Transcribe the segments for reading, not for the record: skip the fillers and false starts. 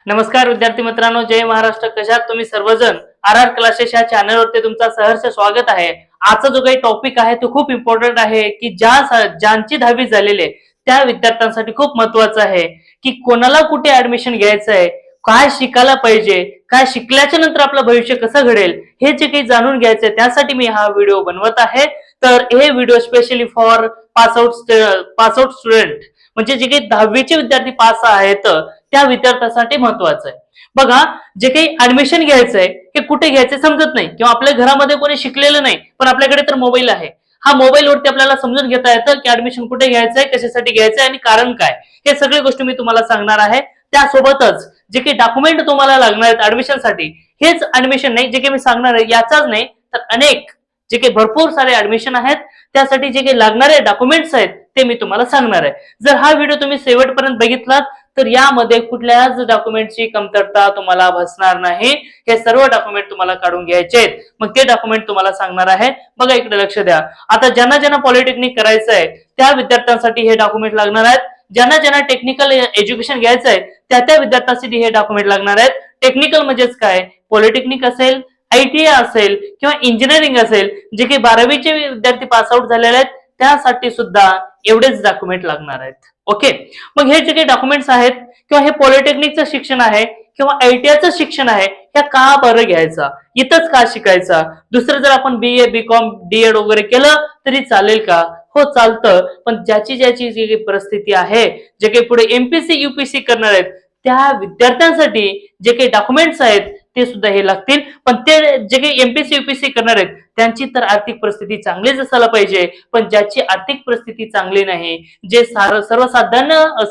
नमस्कार विद्यार्थी मित्रांनो, जय महाराष्ट्र. कशात तुम्ही सर्वजण? आर आर क्लासेस या चॅनलवरती तुमचं सहर्ष स्वागत आहे. आजचा जो काही टॉपिक आहे तो खूप इम्पॉर्टंट आहे की ज्यांची 10वी झालेली आहे त्या विद्यार्थ्यांसाठी खूप महत्वाचं आहे की कोणाला कुठे ऍडमिशन घ्यायचं आहे, काय शिकायला पाहिजे, काय शिकल्याच्या नंतर आपलं भविष्य कसं घडेल हे जे काही जाणून घ्यायचंय त्यासाठी मी हा व्हिडिओ बनवत आहे. तर हे video specially for pass out student म्हणजे जे काही 10वीचे विद्यार्थी पास आहेत त्या विद्यार्थ्यासाठी महत्वाचं आहे. बघा, जे काही ऍडमिशन घ्यायचंय हे कुठे घ्यायचं समजत नाही किंवा आपल्या घरामध्ये कोणी शिकलेलं नाही पण आपल्याकडे तर मोबाईल आहे. हा मोबाईल वरती आपल्याला समजून घेता येतं की ऍडमिशन कुठे घ्यायचंय, कशासाठी घ्यायचंय आणि कारण काय, हे सगळी गोष्टी मी तुम्हाला सांगणार आहे. त्यासोबतच जे काही डॉक्युमेंट तुम्हाला लागणार आहेत ऍडमिशनसाठी, हेच ऍडमिशन नाही जे काही मी सांगणार आहे याचाच नाही तर अनेक जे काही भरपूर सारे ऍडमिशन आहेत त्यासाठी जे काही लागणारे डॉक्युमेंट्स आहेत ते मी तुम्हाला सांगणार आहे. जर हा व्हिडिओ तुम्ही शेवटपर्यंत बघितलात तर यामध्ये कुठल्याच डॉक्युमेंटची कमतरता तुम्हाला भासणार नाही. हे सर्व डॉक्युमेंट तुम्हाला काढून घ्यायचे आहेत. मग ते डॉक्युमेंट तुम्हाला सांगणार आहे. बघा, इकडे लक्ष द्या. आता ज्यांना पॉलिटेक्निक करायचं आहे त्या विद्यार्थ्यांसाठी हे डॉक्युमेंट लागणार आहेत. ज्यांना टेक्निकल एज्युकेशन घ्यायचं आहे त्या विद्यार्थ्यांसाठी हे डॉक्युमेंट लागणार आहेत. टेक्निकल म्हणजेच काय, पॉलिटेक्निक असेल, ITI असेल किंवा इंजिनिअरिंग असेल, जे काही 12वीचे विद्यार्थी पास आउट झालेले आहेत त्यासाठी सुद्धा एवढेच डॉक्युमेंट लागणार आहेत. ओके, मग हे जे काही डॉक्युमेंट्स आहेत किंवा हे पॉलिटेक्निकचं शिक्षण आहे किंवा ITIचं शिक्षण आहे, ह्या का बरं घ्यायचा, इथंच का शिकायचा, दुसरं जर आपण BA BCom DED वगैरे केलं तरी चालेल का? हो, चालतं. पण ज्याची जी काही परिस्थिती आहे, जे काही पुढे MPSC UPSC करणार आहेत त्या विद्यार्थ्यांसाठी जे काही डॉक्युमेंट्स आहेत ते सुद्धा हे लागतील. पण ते जे काही MPSC UPSC करणार आहेत त्यांची तर आर्थिक परिस्थिती चांगलीच असायला पाहिजे. पण ज्याची आर्थिक परिस्थिती चांगली नाही, जे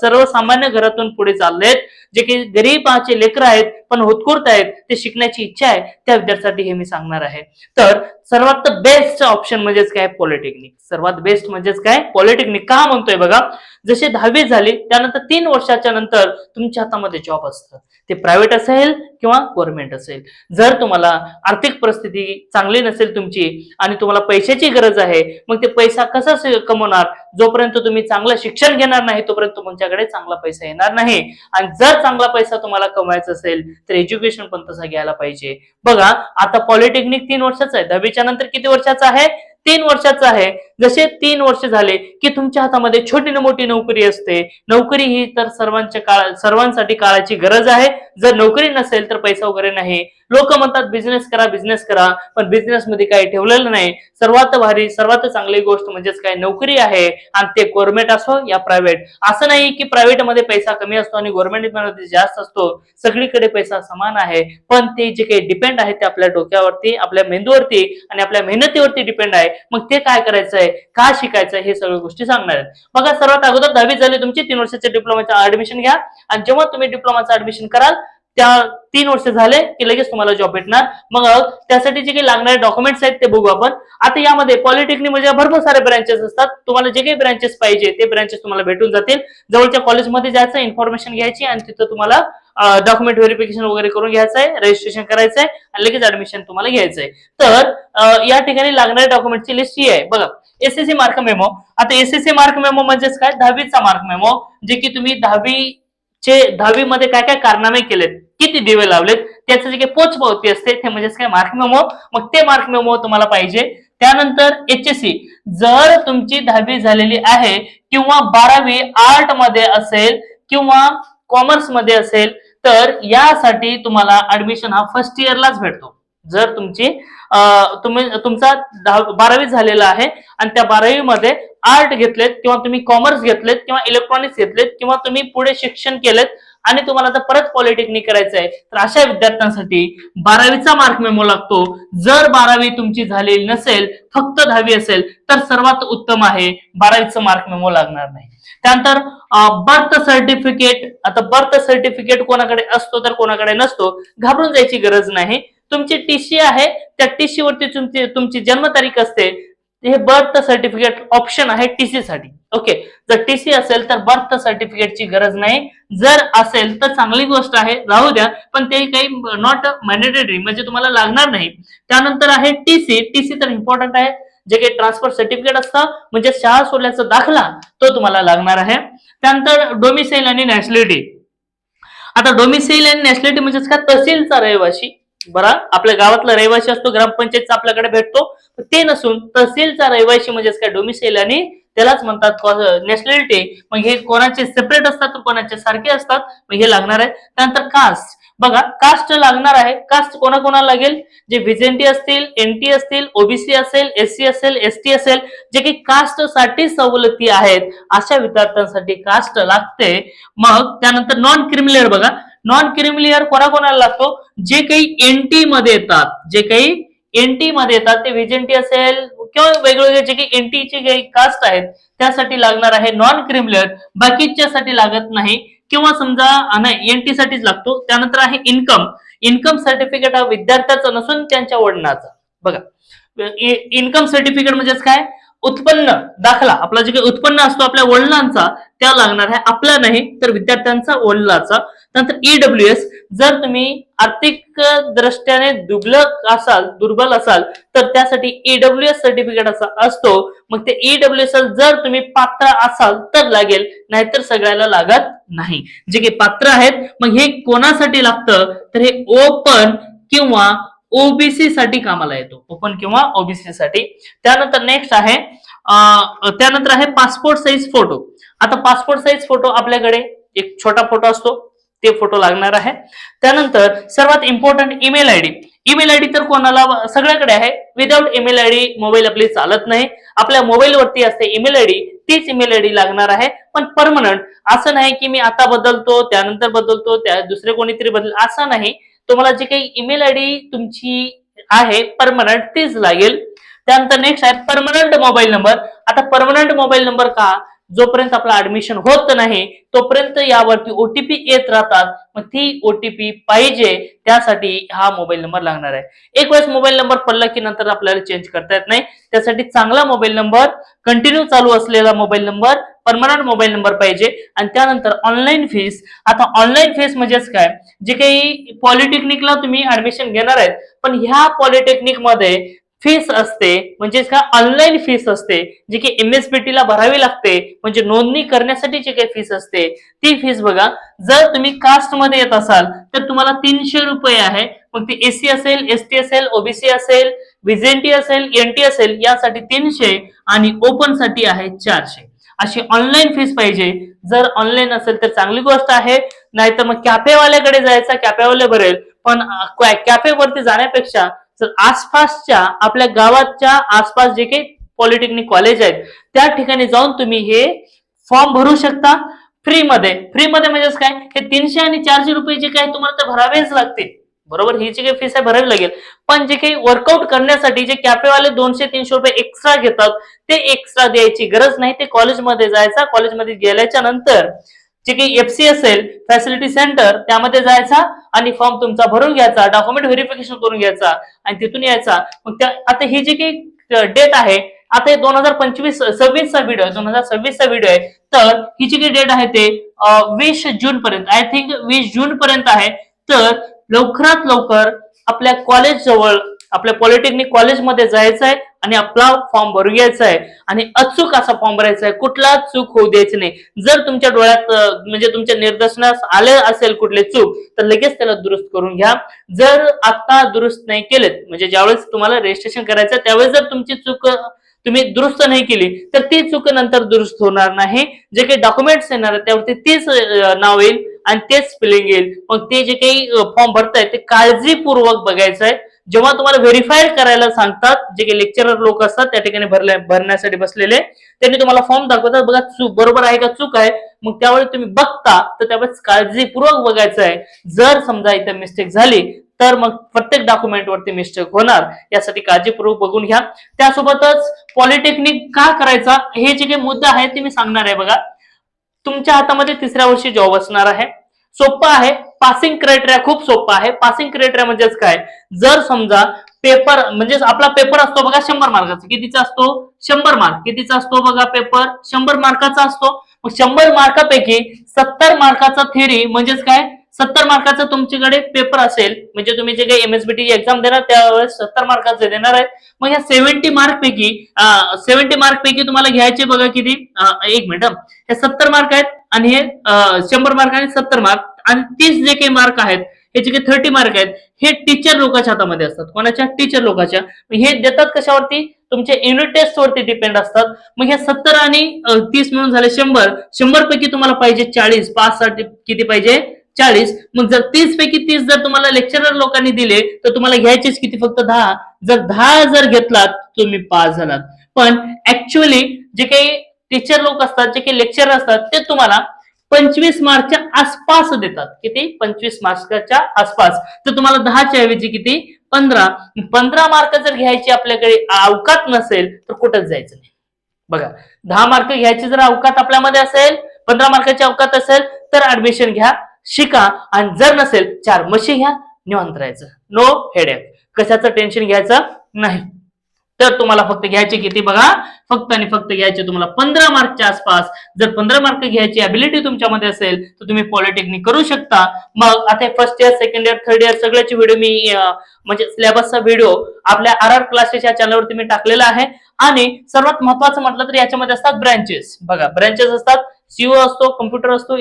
सर्वसामान्य घरातून पुढे चाललेत, जे काही गरीबाचे लेकर आहेत पण उत्स्फूर्त आहेत, ते शिकण्याची इच्छा आहे, त्या विद्यार्थ्यांसाठी हे मी सांगणार आहे. तर सर्वात बेस्ट ऑप्शन म्हणजेच काय, पॉलिटेक्निक. सर्वात बेस्ट म्हणजेच काय, पॉलिटेक्निक. का म्हणतोय बघा, जसे 10वी झाली त्यानंतर 3 वर्षाच्या नंतर तुमच्या हातामध्ये जॉब असतं. ते प्रायव्हेट असेल किंवा गव्हर्नमेंट असेल. जर तुम्हाला आर्थिक परिस्थिती चांगली नसेल तुमची आणि तुम्हाला पैशाची गरज आहे, मग ते पैसा कसा कमवणार? जोपर्यंत तुम्ही चांगलं शिक्षण घेणार नाही तोपर्यंत तुमच्याकडे चांगला पैसा येणार नाही. आणि जर चांगला पैसा तुम्हाला कमवायचा असेल तर एज्युकेशन पण तसं घ्यायला पाहिजे. बघा, आता पॉलिटेक्निक 3 वर्षाचं आहे. 10वीच्या नंतर किती वर्षाचं आहे? 3 वर्षाचं आहे. जसे 3 वर्ष झाले की तुमच्या हातामध्ये छोटी न मोठी नोकरी असते. नोकरी ही तर सर्वांसाठी काळाची गरज आहे. जर नोकरी नसेल तर पैसा वगैरे नाही. लोक म्हणतात बिझनेस करा, पण बिझनेस मध्ये काही ठेवलेलं नाही. सर्वात भारी, सर्वात चांगली गोष्ट म्हणजेच काय, नोकरी आहे. आणि ते गव्हर्नमेंट असो या प्रायव्हेट. असं नाही की प्रायव्हेट मध्ये पैसा कमी असतो आणि गव्हर्नमेंट मध्ये जास्त असतो. सगळीकडे पैसा समान आहे. पण ते जे काही डिपेंड आहे ते आपल्या डोक्यावरती, आपल्या मेंदूवरती आणि आपल्या मेहनतीवरती डिपेंड आहे. मग ते काय करायचंय, का शिकायचंय, हे सगळ्या गोष्टी सांगणार आहेत. बघा, सर्वात अगोदर 10वी झाली तुमची, 3 वर्षाच्या डिप्लोमाचं ऍडमिशन घ्या. आणि जेव्हा तुम्ही डिप्लोमाचं ऍडमिशन कराल त्या 3 वर्ष झाले की लगेच तुम्हाला जॉब भेटणार. मग त्यासाठी जे काही लागणारे डॉक्युमेंट्स आहेत ते बघू आपण. आता यामध्ये पॉलिटेक्निक म्हणजे भरपूर सारे ब्रँचेस असतात. तुम्हाला जे काही ब्रँचेस पाहिजे ते ब्रँचेस तुम्हाला भेटून जातील. जवळच्या कॉलेजमध्ये जायचं, इन्फॉर्मेशन घ्यायची आणि तिथं तुम्हाला डॉक्युमेंट व्हेरिफिकेशन वगैरे करून घ्यायचंय, रजिस्ट्रेशन करायचंय आणि लगेच ऍडमिशन तुम्हाला घ्यायचंय. तर या ठिकाणी लागणाऱ्या डॉक्युमेंटची लिस्ट ही आहे. बघा, SSC मार्क मेमो. आता SSC मार्क मेमो म्हणजेच काय, 10वीचा मार्क मेमो. जे की तुम्ही 10वी मध्ये काय काय कारनामे केलेत, किती दिवे लावलेत, त्याचं जे काही पोचपावती असते ते म्हणजेच काय, मार्क मेमो. मग ते मार्क मेमो तुम्हाला पाहिजे. त्यानंतर HSC, जर तुमची 10वी झालेली आहे किंवा 12वी आर्ट मध्ये असेल किंवा कॉमर्स मध्ये असेल तर यासाठी तुम्हाला ऍडमिशन हा फर्स्ट इयरलाच भेटतो. जर तुमचा 12वी झालेला आहे आणि त्या 12वी मध्ये आर्ट घेतलेत किंवा तुम्ही कॉमर्स घेतलेत किंवा इलेक्ट्रॉनिक्स घेतलेत किंवा तुम्ही पुढे शिक्षण केलेत आणि तुम्हाला आता परत पॉलिटेक्निक करायचं आहे तर अशा विद्यार्थ्यांसाठी 12वीचा मार्क मेमो लागतो. जर 12वी तुमची झालेली नसेल, फक्त 10वी असेल तर सर्वात उत्तम आहे, 12वीचा मार्क मेमो लागणार नाही. त्यानंतर बर्थ सर्टिफिकेट. आता बर्थ सर्टिफिकेट कोणाकडे असतो तर कोणाकडे नसतो, घाबरून जायची गरज नाही. तुमची TC आहे, त्या TC वरती तुमची जन्मतारीख असते. हे बर्थ सर्टिफिकेट ऑप्शन आहे TC साठी. ओके, जर TC असेल तर बर्थ सर्टिफिकेटची गरज नाही. जर असेल तर चांगली गोष्ट आहे, राहू द्या, पण ते काही नॉट मॅन्डेटरी, म्हणजे तुम्हाला लागणार नाही. त्यानंतर आहे TC तर इम्पॉर्टंट आहे. जे काही ट्रान्सफर सर्टिफिकेट असतं म्हणजे शाळा सोडल्याचा दाखला, तो तुम्हाला लागणार आहे. त्यानंतर डोमिसाईल आणि नॅशनॅलिटी. आता डोमिसाईल आणि नॅशनॅलिटी म्हणजेच काय, तहसीलचा रहिवासी. बरा, आपल्या गावातला रहिवासी असतो, ग्रामपंचायतचा आपल्याकडे भेटतो, ते नसून तहसीलचा रहिवासी म्हणजेच काय डोमिसाईल, आणि त्यालाच म्हणतात नॅशनॅलिटी. मग हे कोणाचे सेपरेट असतात तर कोणाचे सारखे असतात, मग हे लागणार आहे. त्यानंतर कास्ट, बघा कास्ट लागणार आहे. कास्ट कोणाकोणाला लागेल, जे व्हिजेंटी असतील, एनटी असतील, ओबीसी असेल, एससी असेल, एसटी असेल, जे काही कास्ट साठी सवलती आहेत अशा विद्यार्थ्यांसाठी कास्ट लागते. मग त्यानंतर नॉन क्रिमिलियर, बघा नॉन क्रिमिलियर कोणाकोणाला लागतो, जे काही एनटी मध्ये येतात, जे काही एनटी मध्ये येतात, ते व्हिजेंटी असेल किंवा वेगवेगळे जे काही एनटीचे काही कास्ट आहेत त्यासाठी लागणार आहे नॉन क्रिमिलियर, बाकीच्यासाठी लागत नाही. किंवा समजा नाही, एनटी साठीच लागतो. त्यानंतर आहे इन्कम. इन्कम सर्टिफिकेट हा विद्यार्थ्याचा नसून त्यांच्या वडिलांचा. बघा, इन्कम सर्टिफिकेट म्हणजेच काय, उत्पन्न दाखला, आपला जे काही उत्पन्न असतो आपल्या वडिलांचा, त्या लागणार आहे, आपला नाही तर विद्यार्थ्यांचा, वडिलांचा. नंतर ईडब्ल्यूएस, जर तुम्ही आर्थिक दृष्ट्याने दुर्बल असाल तर त्यासाठी ईडब्ल्यूएस सर्टिफिकेट असा असतो. मग ते ईडब्ल्यूएस जर तुम्ही पात्र असाल तर लागेल, नाहीतर सगळ्याला लागत नाही. जे काही पात्र आहेत, मग हे कोणासाठी लागतं तर हे ओपन किंवा ओबीसी साठी कामाला येतो, ओपन किंवा ओबीसी साठी. त्यानंतर नेक्स्ट आहे त्यानंतर आहे पासपोर्ट साईज फोटो. आता पासपोर्ट साईज फोटो आपल्याकडे एक छोटा फोटो असतो, ते फोटो लागणार आहे. त्यानंतर सर्वात important email ID. Email ID तर कोणाला, सगळ्याकडे आहे. विदाउट ईमेल आयडी मोबाईल आपली चालत नाही. आपल्या मोबाईल वरती असते ईमेल आयडी, तीच ईमेल आयडी लागणार आहे, पण परमनंट. असं नाही की मी आता बदलतो त्यानंतर बदलतो, त्या दुसरे कोणीतरी बदल, असं नाही. तुम्हाला जी काही ईमेल आयडी तुमची आहे परमनंट तीच लागेल. त्यानंतर नेक्स्ट आहे परमनंट मोबाईल नंबर. आता परमनंट मोबाईल नंबर का, जोपर्यंत आपलं ऍडमिशन होत नाही तोपर्यंत यावरती ओटीपी येत राहतात, मग ती ओटीपी पाहिजे, त्यासाठी हा मोबाईल नंबर लागणार आहे. एक वेळेस मोबाईल नंबर पडला की नंतर आपल्याला चेंज करता येत नाही, त्यासाठी चांगला मोबाईल नंबर, कंटिन्यू चालू असलेला mobile number, permanent mobile number पाहिजे. आणि त्यानंतर ऑनलाईन फीस. आता ऑनलाईन फीस म्हणजेच काय, जे काही पॉलिटेक्निकला तुम्ही ऍडमिशन घेणार आहेत पण ह्या पॉलिटेक्निक मध्ये फीस असते, म्हणजे का ऑनलाईन फीस असते, जी की एमएसपीटी ला भरावी लागते, म्हणजे नोंदणी करण्यासाठी जी काही फीस असते ती फीस बघा. जर तुम्ही कास्ट मध्ये येत असाल तर तुम्हाला 300 रुपये आहे. मग ती एससी असेल, एसटी असेल, ओबीसी असेल, व्हिजेंटी असेल, एनटी असेल, यासाठी 300 आणि ओपन साठी आहे 400. अशी ऑनलाईन फीस पाहिजे. जर ऑनलाईन असेल तर चांगली गोष्ट आहे, नाहीतर मग कॅफेवाल्याकडे जायचा, कॅफेवाले भरेल. पण कॅफेवरती जाण्यापेक्षा जर आसपासच्या आपल्या गावाच्या आसपास जे काही पॉलिटेक्निक कॉलेज आहेत त्या ठिकाणी जाऊन तुम्ही हे फॉर्म भरू शकता फ्री मध्ये. फ्री मध्ये म्हणजेच काय, हे 300 आणि 400 रुपये जे काय तुम्हाला ते भरावेच लागतील, बरोबर. ही जी काही फीस आहे भरावी लागेल. पण जे काही वर्कआउट करण्यासाठी जे कॅफेवाले 200-300 रुपये एक्स्ट्रा घेतात ते एक्स्ट्रा द्यायची गरज नाही. ते कॉलेजमध्ये जायचा, कॉलेजमध्ये गेल्याच्या नंतर जे काही एफसी असेल, फॅसिलिटी सेंटर, त्यामध्ये जायचा आणि फॉर्म तुमचा भरून घ्यायचा, डॉक्युमेंट व्हेरिफिकेशन करून घ्यायचा आणि तिथून यायचा. मग त्या आता ही जी काही डेट आहे, आता हे 2026 चा व्हिडिओ, 2026 चा व्हिडिओ आहे, तर ही जी काही डेट आहे ते 20 जून पर्यंत, आय थिंक 20 जून पर्यंत आहे. तर लवकरात लवकर आपल्या कॉलेज जवळ, आपल्या पॉलिटेक्निक कॉलेजमध्ये जायचं आहे आणि आपला फॉर्म भरून घ्यायचा आहे आणि अचूक असा फॉर्म भरायचा आहे, कुठला चूक होऊ द्यायची नाही. जर तुमच्या डोळ्यात म्हणजे तुमच्या निदर्शनास आले असेल कुठले चूक तर लगेच त्याला दुरुस्त करून घ्या. जर आता दुरुस्त नाही केलेत, म्हणजे ज्यावेळेस तुम्हाला रजिस्ट्रेशन करायचं त्यावेळेस जर तुमची चूक तुम्ही दुरुस्त नाही केली तर ती चूक नंतर दुरुस्त होणार नाही. जे काही डॉक्युमेंट्स येणार आहेत त्यावरती तेच नाव येईल आणि तेच स्पेलिंग येईल. मग ते जे काही फॉर्म भरताय ते काळजीपूर्वक बघायचं आहे. जेव्हा तुम्हाला व्हेरीफाय करायला सांगतात, जे काही लेक्चरर लोक असतात त्या ठिकाणी भरण्यासाठी बसलेले, त्यांनी तुम्हाला फॉर्म दाखवतात, बघा चूक बरोबर आहे का चूक आहे. मग त्यावेळी तुम्ही बघता तर त्यावेळेस काळजीपूर्वक बघायचं आहे. जर समजा इथे मिस्टेक झाली तर मग प्रत्येक डॉक्युमेंट वरती मिस्टेक होणार, यासाठी काळजीपूर्वक बघून घ्या. त्यासोबतच पॉलिटेक्निक का करायचा हे जे काही मुद्दा आहे ते मी सांगणार आहे. बघा, तुमच्या हातामध्ये 3ऱ्या वर्षी जॉब असणार आहे. सोपं आहे. पासिंग क्रायटेरिया खूप सोपा आहे. पासिंग क्रायटेरिया म्हणजेच काय, जर समजा पेपर म्हणजे आपला पेपर असतो बघा 100 मार्काचा, कितीचा असतो 100 मार्क, कितीचा असतो बघा पेपर 100 मार्काचा असतो. मग 100 मार्कापैकी 70 मार्काचा थेअरी म्हणजेच काय, 70 मार्काचा तुमच्याकडे पेपर असेल, म्हणजे तुम्ही जे काही एमएसबीटी एक्झाम देणार त्यावेळेस 70 मार्काचे देणार आहेत. मग या 70 मार्क पैकी तुम्हाला घ्यायचे बघा किती, एक मिनिट, हे 70 मार्क आहेत आणि हे 100 मार्क आणि 70 मार्क, आणि 30 जे काही मार्क आहेत, हे जे काही 30 मार्क आहेत, हे टीचर लोकांच्या हातामध्ये असतात. कोणाच्या? टीचर लोकांच्या. हे देतात कशावरती? तुमच्या युनिट टेस्ट वरती डिपेंड असतात. मग हे 70 आणि 30 मिळून झाले 100. 100 पैकी तुम्हाला पाहिजे 40. पास साठी किती पाहिजे? 40. मग जर 30 पैकी 30 जर तुम्हाला लेक्चरर लोकांनी दिले तर तुम्हाला घ्यायचेच किती? फक्त 10. जर 10 जर घेतलात तुम्ही पास झालात. पण ऍक्च्युअली जे काही टीचर लोक असतात, जे काही लेक्चरर असतात, ते तुम्हाला 25 मार्कच्या आसपास देतात. किती? 25 मार्कच्या आसपास. तर तुम्हाला 10च्या ऐवजी किती? 15. 15 मार्क जर घ्यायची आपल्याकडे अवकात नसेल तर कुठंच जायचं नाही. बघा, 10 मार्क घ्यायची जर अवकात आपल्यामध्ये असेल, 15 मार्काची अवकात असेल तर ऍडमिशन घ्या, शिका. आणि जर नसेल 4 म्हशी घ्या, निवांत राहायचं. No headache. कशाचं टेन्शन घ्यायचं नाही. तर तुम्हाला फक्त घ्यायचे किती? बघा, फक्त आणि फक्त घ्यायचे तुम्हाला 15 मार्कच्या आसपास. जर 15 मार्क घ्यायची अबिलिटी तुमच्यामध्ये असेल तर तुम्ही पॉलिटेक्निक करू शकता. मग आता first year, second year, third year सगळ्याचे व्हिडिओ मी म्हणजे सिलेबसचा व्हिडिओ आपल्या आर क्लासेस या चॅनलवरती मी टाकलेला आहे. आणि सर्वात महत्वाचं म्हटलं तर याच्यामध्ये असतात ब्रँचेस. बघा, ब्रँचेस असतात. सीओ असतो, कम्प्युटर असतो,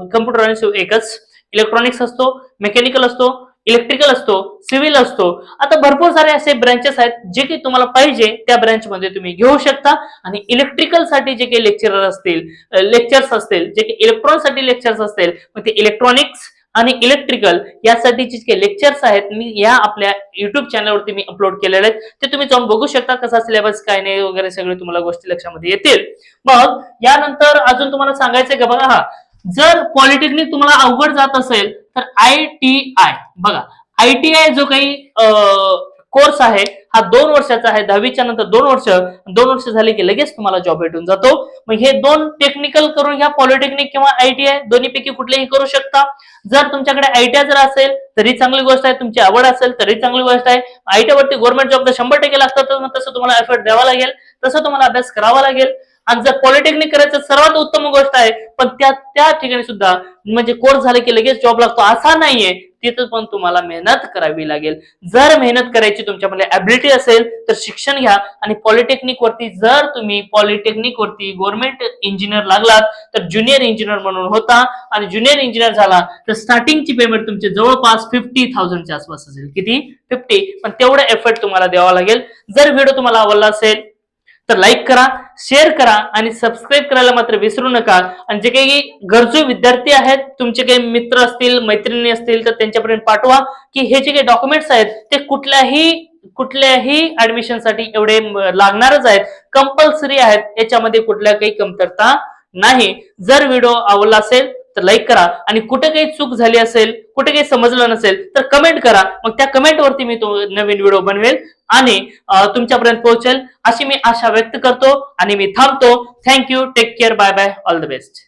कम्प्युटर आणि सीओ एकच, इलेक्ट्रॉनिक्स असतो, मेकॅनिकल असतो, इलेक्ट्रिकल असतो, सिव्हिल असतो. आता भरपूर सारे असे ब्रँचेस आहेत जे की तुम्हाला पाहिजे त्या ब्रँच मध्ये तुम्ही घेऊ शकता. आणि इलेक्ट्रिकल साठी जे काही लेक्चरर असतील, लेक्चर्स असतील, जे काही इलेक्ट्रॉनिक साठी लेक्चर्स असतील, मग ते इलेक्ट्रॉनिक्स आणि इलेक्ट्रिकल यासाठीचे जे लेक्चर्स आहेत मी या आपल्या युट्यूब चॅनलवरती मी अपलोड केलेले आहेत. ते तुम्ही जाऊन बघू शकता कसा सिलेबस काय नाही वगैरे सगळे तुम्हाला गोष्टी लक्षामध्ये येतील. मग यानंतर अजून तुम्हाला सांगायचंय का? बघा, हा जर पॉलिटेक्निक तुम्हाला अवघड जात असेल तर ITI, बघा, ITI जो काही कोर्स आहे हा 2 वर्षाचा आहे. 10वीच्या नंतर 2 वर्ष झाले की लगेच तुम्हाला जॉब भेटून जातो. मग हे 2 टेक्निकल करून घ्या, पॉलिटेक्निक किंवा ITI दोन्हीपैकी कुठलेही करू शकता. जर तुमच्याकडे ITI जर असेल तरी चांगली गोष्ट आहे, तुमची आवड असेल तरी चांगली गोष्ट आहे. ITI वरती गव्हर्नमेंट जॉब 100% लागतात, तर मग तसं तुम्हाला एफर्ट द्यावा लागेल, तसं तुम्हाला अभ्यास करावा लागेल. आणि जर पॉलिटेक्निक करायचं सर्वात उत्तम गोष्ट आहे, पण त्या ठिकाणी सुद्धा म्हणजे कोर्स झाले की लगेच जॉब लागतो असा नाहीये. तिथं पण तुम्हाला मेहनत करावी लागेल. जर मेहनत करायची तुमच्यामध्ये ऍबिलिटी असेल तर शिक्षण घ्या. आणि पॉलिटेक्निक वरती जर तुम्ही पॉलिटेक्निक वरती गव्हर्नमेंट इंजिनियर लागलात तर ज्युनियर इंजिनियर म्हणून होता. आणि ज्युनियर इंजिनियर झाला तर स्टार्टिंगची पेमेंट तुमची जवळपास 50,000च्या आसपास असेल. किती? 50. पण तेवढं एफर्ट तुम्हाला द्यावा लागेल. जर व्हिडिओ तुम्हाला आवडला असेल तर लाईक करा, शेअर करा आणि सबस्क्राईब करायला मात्र विसरू नका. आणि जे काही गरजू विद्यार्थी आहेत, तुमचे काही मित्र असतील, मैत्रिणी असतील तर त्यांच्यापर्यंत पाठवा की हे जे काही डॉक्युमेंट्स आहेत ते कुठल्याही ऍडमिशन साठी एवढे लागणारच आहेत, कंपल्सरी आहेत, याच्यामध्ये कुठल्या काही कमतरता नाही. जर व्हिडिओ आवडला असेल तर लाईक करा. आणि कुठे काही चूक झाली असेल, कुठे काही समजलं नसेल तर कमेंट करा. मग त्या कमेंट वरती मी तो नवीन व्हिडिओ बनवेल आणि तुमच्यापर्यंत पोहोचेल अशी मी आशा व्यक्त करतो. आणि मी थांबतो. Thank you, take care, bye bye, all the best.